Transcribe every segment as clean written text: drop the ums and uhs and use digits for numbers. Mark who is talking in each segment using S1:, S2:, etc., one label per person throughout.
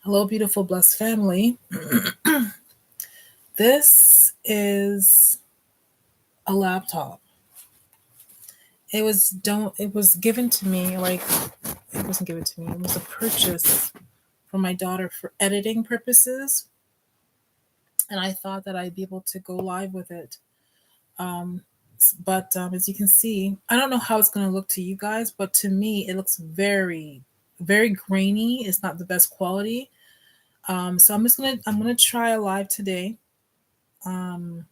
S1: Hello, beautiful, blessed family. This is a laptop. It was given to me like it wasn't given to me. It was a purchase for my daughter for editing purposes, and I thought that I'd be able to go live with it. Um, but as you can see, I don't know how it's going to look to you guys, but to me, it looks very, very grainy. It's not the best quality. So I'm gonna try a live today. Um,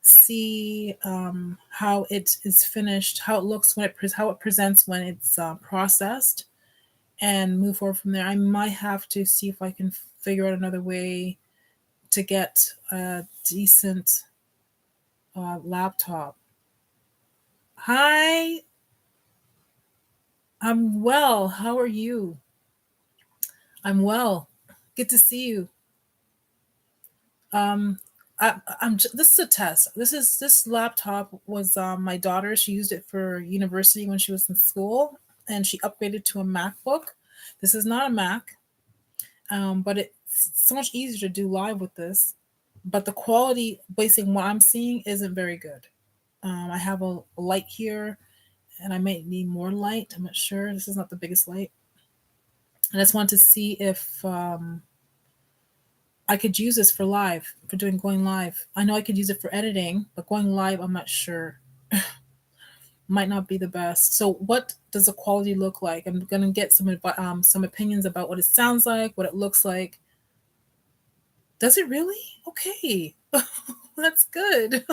S1: See how it is finished, how it looks when how it presents when it's processed, and move forward from there. I might have to see if I can figure out another way to get a decent laptop. Hi, I'm well. How are you? I'm well. Good to see you. Um, this is a test. This laptop was my daughter. She used it for university when she was in school, and she upgraded to a MacBook. This is not a Mac, but it's so much easier to do live with this. But the quality, based on what I'm seeing, isn't very good. I have a light here, and I might need more light. I'm not sure. This is not the biggest light. I just want to see if I could use this for live, for doing going live. I know I could use it for editing, but going live, I'm not sure. Might not be the best. So, what does the quality look like? I'm gonna get some opinions about what it sounds like, what it looks like. Does it really? Okay, that's good.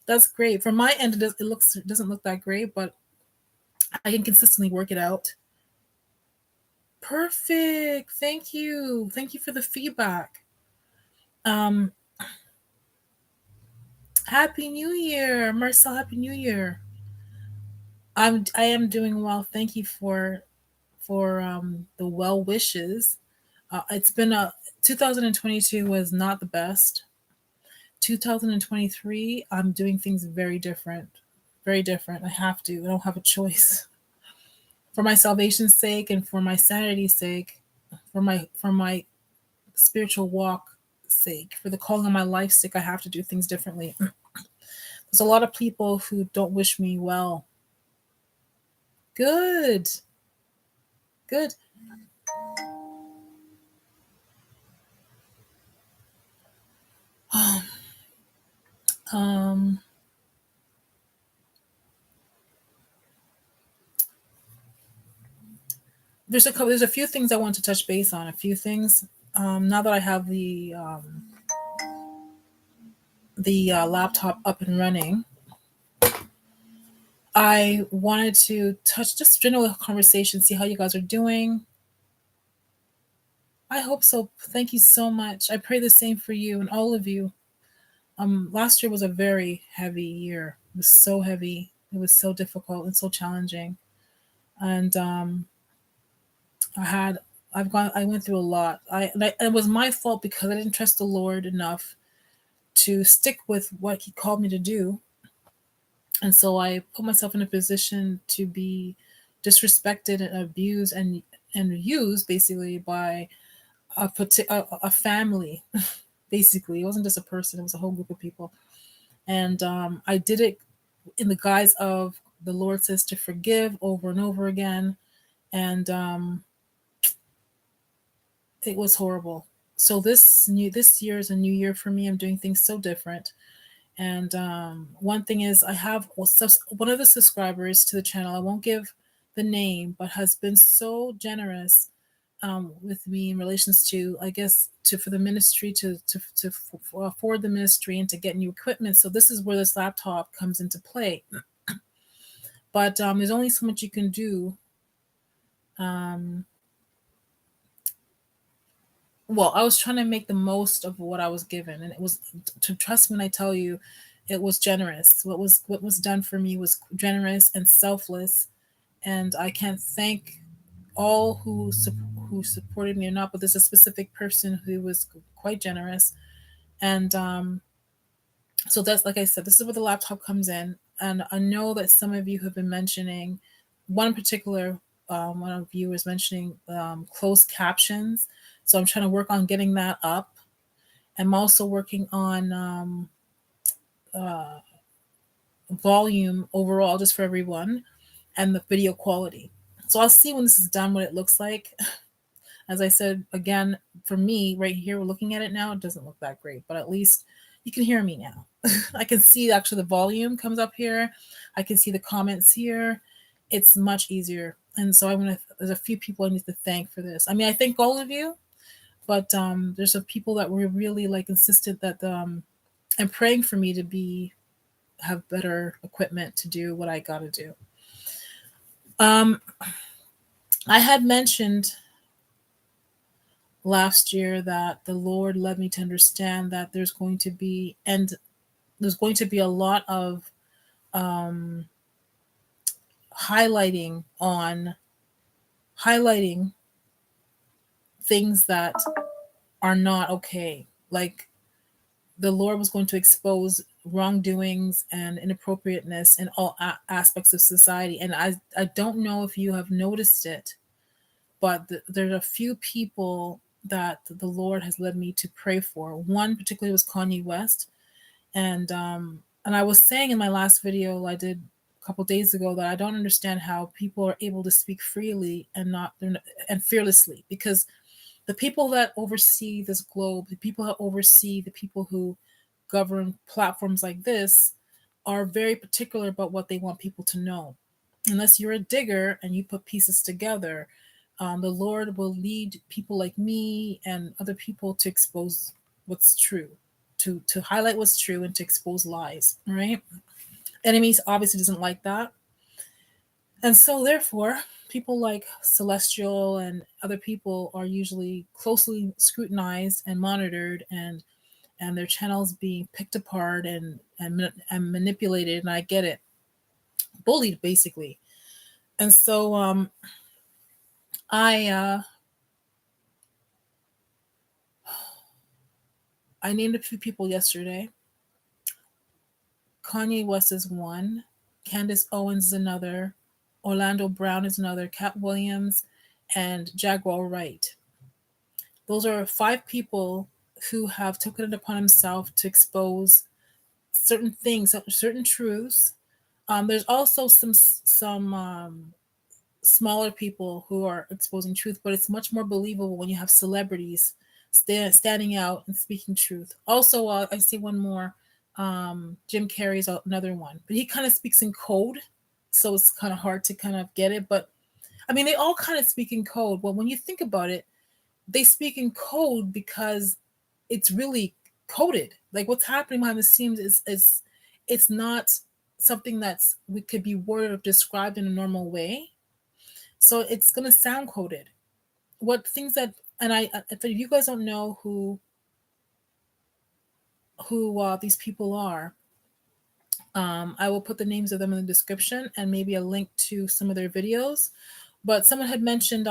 S1: That's great. From my end, it doesn't look that great, but I can consistently work it out. Perfect. Thank you. Thank you for the feedback. Um, Happy New Year, Marcel. Happy New Year. I am doing well. Thank you for the well wishes. It's been a 2022 was not the best. 2023, I'm doing things very different. Very different. I have to. I don't have a choice. For my salvation's sake and for my sanity's sake, for my spiritual walk sake, for the calling of my life's sake, I have to do things differently. There's a lot of people who don't wish me well. Good. Good. Um, there's a few things I want to touch base on. A few things. Now that I have the laptop up and running, I wanted to touch just general conversation, see how you guys are doing. I hope so. Thank you so much. I pray the same for you and all of you. Last year was a very heavy year. It was so heavy. It was so difficult and so challenging. And I had I went through a lot. It was my fault because I didn't trust the Lord enough to stick with what He called me to do, and so I put myself in a position to be disrespected and abused and used basically by a family. Basically, it wasn't just a person; it was a whole group of people, and I did it in the guise of the Lord says to forgive over and over again, and it was horrible. So this year is a new year for me. I'm doing things so different. And one thing is, I have one of the subscribers to the channel. I won't give the name, but has been so generous with me in relations to, I guess, to for the ministry to afford the ministry and to get new equipment. So this is where this laptop comes into play. But there's only so much you can do. Um, well, I was trying to make the most of what I was given, and it was to trust me when I tell you, it was generous. What was done for me was generous and selfless, and I can't thank all who supported me or not, but there's a specific person who was quite generous, and so that's like I said, this is where the laptop comes in, and I know that some of you have been mentioning one in particular. one of you was mentioning closed captions. So I'm trying to work on getting that up. I'm also working on uh, volume overall, just for everyone, and the video quality. So I'll see when this is done what it looks like. As I said, again, for me, right here, we're looking at it now, it doesn't look that great, but at least you can hear me now. I can see actually the volume comes up here. I can see the comments here. It's much easier. And so there's a few people I need to thank for this. I mean, I thank all of you, but there's some people that were really like insistent that and praying for me to have better equipment to do what I got to do. Um, I had mentioned last year that the Lord led me to understand that there's going to be a lot of um, highlighting on highlighting things that are not okay. Like the Lord was going to expose wrongdoings and inappropriateness in all aspects of society. And I don't know if you have noticed it, but there's a few people that the Lord has led me to pray for. One particularly was Kanye West, and I was saying in my last video I did a couple days ago that I don't understand how people are able to speak freely and fearlessly, because the people that oversee this globe, the people that oversee the people who govern platforms like this, are very particular about what they want people to know. Unless you're a digger and you put pieces together, the Lord will lead people like me and other people to expose what's true, to highlight what's true and to expose lies. Right? Enemies obviously doesn't like that, and so therefore, people like Celestial and other people are usually closely scrutinized and monitored, and their channels being picked apart and manipulated. And I get it, bullied basically. And so I I named a few people yesterday. Kanye West is one, Candace Owens is another, Orlando Brown is another, Cat Williams, and Jaguar Wright. Those are 5 people who have taken it upon himself to expose certain things, certain truths. There's also some smaller people who are exposing truth, but it's much more believable when you have celebrities standing out and speaking truth. Also, I see one more. Jim Carrey's another one, but he kind of speaks in code, so it's kind of hard to kind of get it. But I mean, they all kind of speak in code. But when you think about it, they speak in code because it's really coded. Like what's happening behind the scenes is it's not something that's we could be worded or described in a normal way. So it's gonna sound coded. What things that and if you guys don't know who these people are, I will put the names of them in the description and maybe a link to some of their videos. But someone had mentioned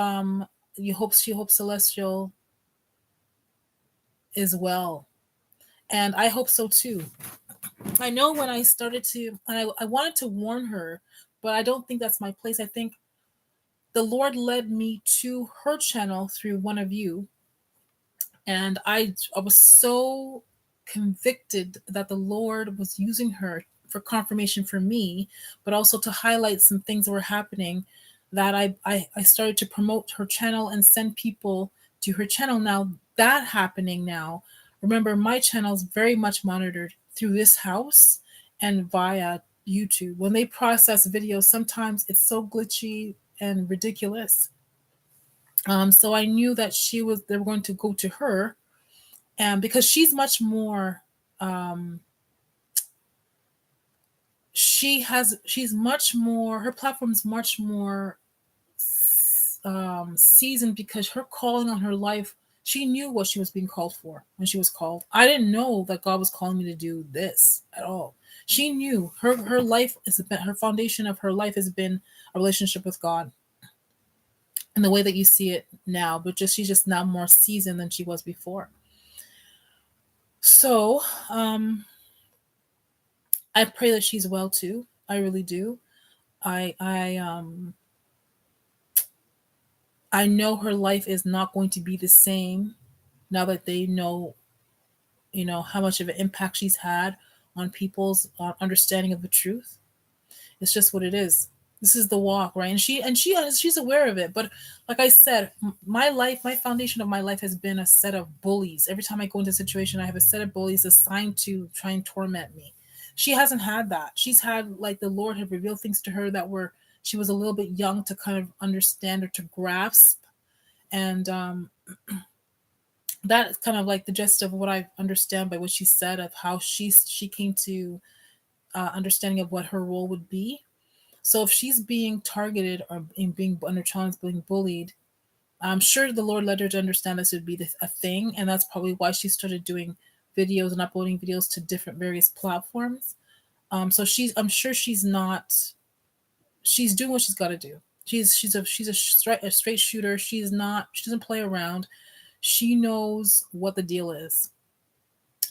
S1: she hopes Celestial is well, and I hope so too. I know when I started to, and I wanted to warn her, but I don't think that's my place. I think the Lord led me to her channel through one of you, and I was so convicted that the Lord was using her for confirmation for me, but also to highlight some things that were happening, that I started to promote her channel and send people to her channel. Now that happening now, remember my channel is very much monitored through this house and via YouTube. When they process videos, sometimes it's so glitchy and ridiculous. So I knew that they were going to go to her, and because she's much more, um, she's much more, her platform's much more seasoned, because her calling on her life, she knew what she was being called for when she was called. I didn't know that God was calling me to do this at all. She knew her life her foundation of her life has been a relationship with God in the way that you see it now, but she's just now more seasoned than she was before. So I pray that she's well too. I really do. I I know her life is not going to be the same now that they know, how much of an impact she's had on people's understanding of the truth. It's just what it is. This is the walk, right? She's aware of it. But like I said, my life, my foundation of my life has been a set of bullies. Every time I go into a situation, I have a set of bullies assigned to try and torment me. She hasn't had that. She's had, like, the Lord had revealed things to her that were, she was a little bit young to kind of understand or to grasp. And that's kind of like the gist of what I understand by what she said, of how she came to understanding of what her role would be. So if she's being targeted or being under challenge, being bullied, I'm sure the Lord led her to understand this would be a thing, and that's probably why she started doing videos and uploading videos to different various platforms. So I'm sure she's not. She's doing what she's got to do. She's a straight shooter. She's not. She doesn't play around. She knows what the deal is.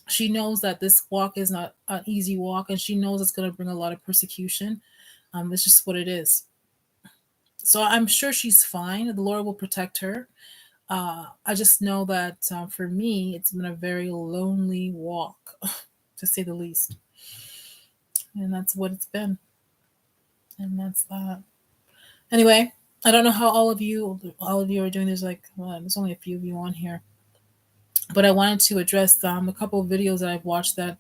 S1: She knows that this walk is not an easy walk, and she knows it's going to bring a lot of persecution. It's just what it is. So I'm sure she's fine. The Lord will protect her. I just know that for me, it's been a very lonely walk, to say the least. And that's what it's been. And that's that. Anyway, I don't know how all of you are doing. There's only a few of you on here, but I wanted to address a couple of videos that I've watched that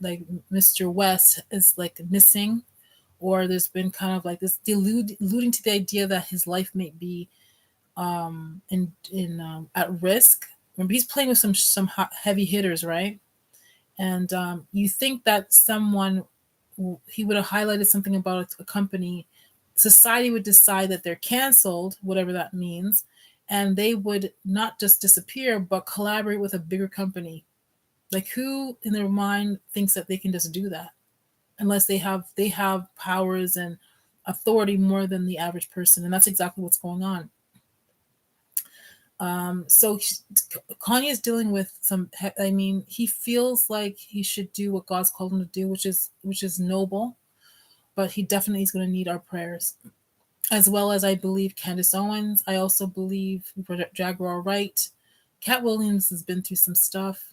S1: like Mr. West is like missing, or there's been kind of like this alluding to the idea that his life may be in at risk. Remember, he's playing with some heavy hitters, right? And you think that someone, he would have highlighted something about a company, society would decide that they're canceled, whatever that means, and they would not just disappear, but collaborate with a bigger company. Like, who in their mind thinks that they can just do that, unless they have powers and authority more than the average person? And that's exactly what's going on. So Kanye is dealing with some. I mean, he feels like he should do what God's called him to do, which is noble. But he definitely is going to need our prayers, as well as, I believe, Candace Owens. I also believe Jaguar Wright. Cat Williams has been through some stuff,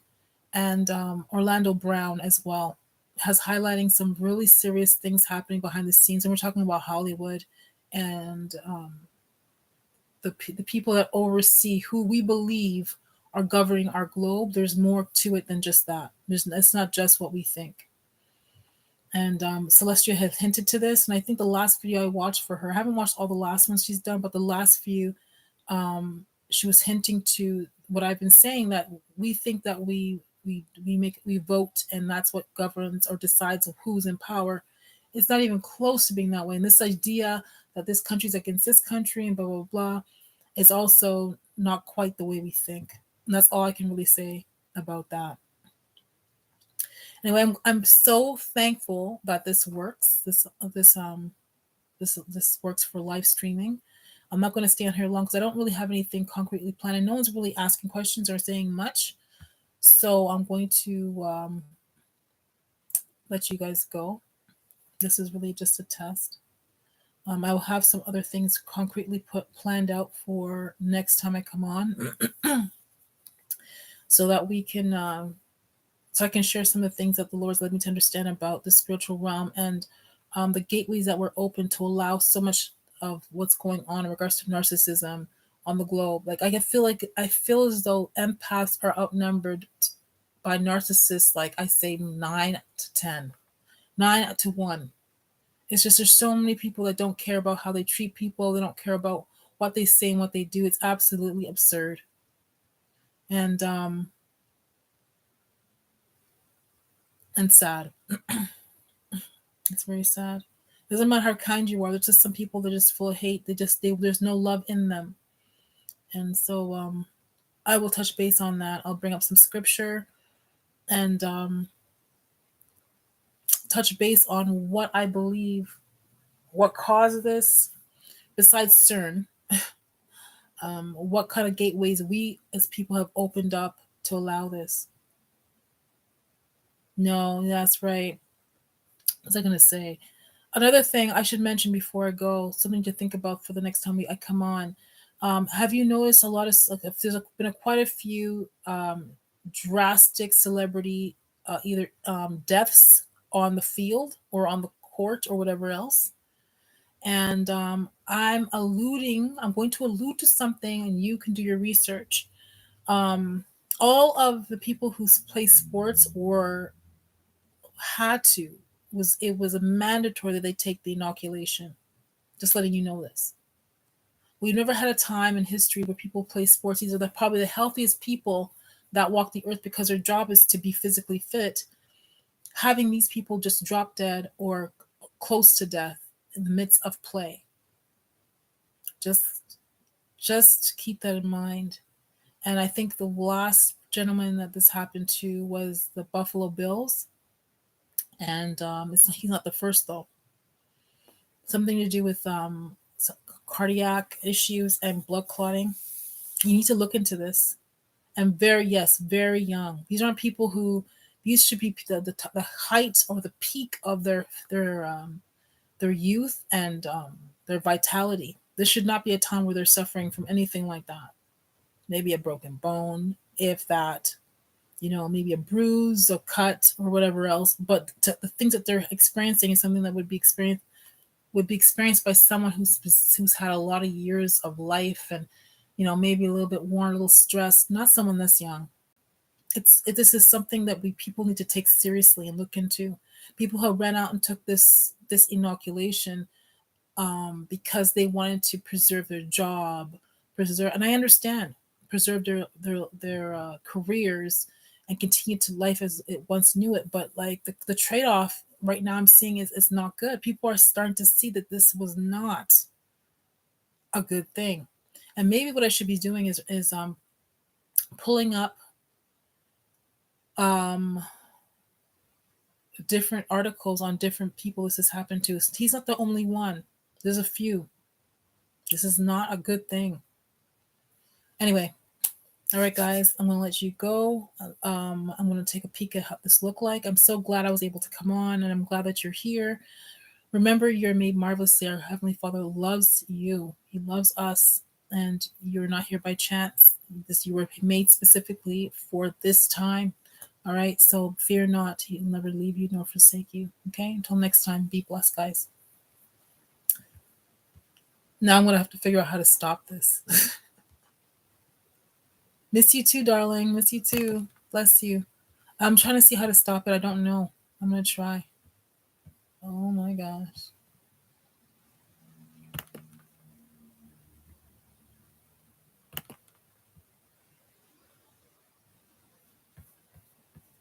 S1: and Orlando Brown as well has highlighting some really serious things happening behind the scenes. And we're talking about Hollywood and the people that oversee who we believe are governing our globe. There's more to it than just that. It's not just what we think. And Celestia has hinted to this, and I think the last video I watched for her, I haven't watched all the last ones she's done, but the last few, she was hinting to what I've been saying, that we think that we vote, and that's what governs or decides of who's in power. It's not even close to being that way. And this idea that this country's against this country and blah blah blah is also not quite the way we think. And that's all I can really say about that. Anyway, I'm so thankful that this works. This works for live streaming. I'm not going to stay on here long because I don't really have anything concretely planned, and no one's really asking questions or saying much. So I'm going to let you guys go. This is really just a test. I will have some other things concretely planned out for next time I come on, so that we can so I can share some of the things that the Lord's led me to understand about the spiritual realm, and the gateways that were open to allow so much of what's going on in regards to narcissism on the globe. Like, I feel as though empaths are outnumbered by narcissists. Like, I say 9 to 10, 9 to 1. It's just, there's so many people that don't care about how they treat people. They don't care about what they say and what they do. It's absolutely absurd. And sad. It's very sad. It doesn't matter how kind you are. There's just some people that are just full of hate. There's no love in them. And so I will touch base on that. I'll bring up some scripture and touch base on what I believe, what caused this, besides CERN. What kind of gateways we as people have opened up to allow this. No, that's right. What was I going to say? Another thing I should mention before I go, something to think about for the next time I come on. Have you noticed a lot of like if there's been quite a few drastic celebrity either deaths on the field or on the court or whatever else? And I'm going to allude to something, and you can do your research. Um, all of the people who play sports were had to was it was a mandatory that they take the inoculation. Just letting you know this. We've never had a time in history where people play sports. These are probably the healthiest people that walk the earth because their job is to be physically fit. Having these people just drop dead or close to death in the midst of play. Just just keep that in mind. And I think the last gentleman that this happened to was the Buffalo Bills. And he's not the first though. Something to do with cardiac issues and blood clotting. You need to look into this. And very young. These aren't people who these should be the height or the peak of their youth and their vitality. This should not be a time where they're suffering from anything like that. Maybe a broken bone, if that, maybe a bruise or cut or whatever else. But the things that they're experiencing is something that would be experienced by someone who's had a lot of years of life and maybe a little bit worn, a little stressed. Not someone that's young. This is something that we people need to take seriously and look into. People who ran out and took this inoculation because they wanted to preserve their job, and I understand, preserve their careers and continue to life as it once knew it. But like the trade off right now I'm seeing is not good. People are starting to see that this was not a good thing, and maybe what I should be doing is pulling up um different articles on different people this has happened to. He's not the only one. There's a few. This is not a good thing. Anyway, all right, guys, I'm gonna let you go. I'm gonna take a peek at how this looked like. I'm so glad I was able to come on, and I'm glad that you're here. Remember, you're made marvelously. Our Heavenly Father loves you. He loves us, and you're not here by chance. You were made specifically for this time. All right, so fear not. He'll never leave you nor forsake you. Okay, until next time, be blessed, guys. Now I'm gonna have to figure out how to stop this. Miss you too, darling. Miss you too. Bless you. I'm trying to see how to stop it. I don't know. I'm gonna try. Oh my gosh.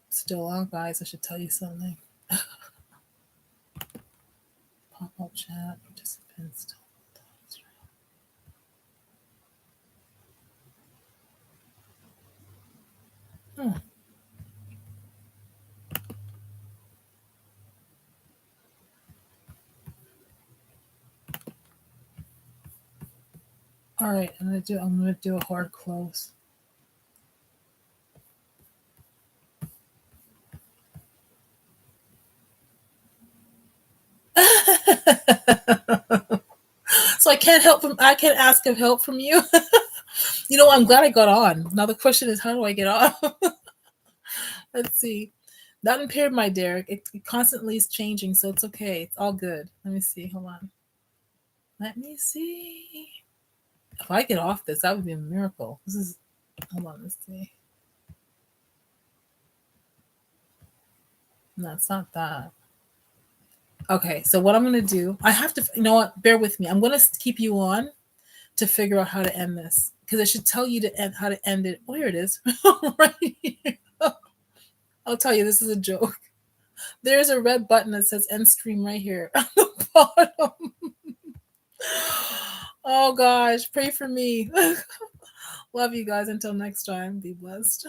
S1: Still on, guys. I should tell you something. Pop up chat participants. Hmm. All right, I'm gonna do a hard close. So I can't ask of help from you. I'm glad I got on. Now the question is, how do I get off? Let's see. Not impaired, my dear. It constantly is changing, so it's okay. It's all good. Let me see. Hold on. Let me see. If I get off this, that would be a miracle. This is. Hold on. Let's see. No, it's not that. Okay, so what I'm gonna do, I have to. You know what? Bear with me. I'm gonna keep you on to figure out how to end this because I should tell you how to end it. Oh, here it is, right here. I'll tell you, this is a joke. There's a red button that says end stream right here on the bottom. Oh gosh, pray for me. Love you guys. Until next time, be blessed.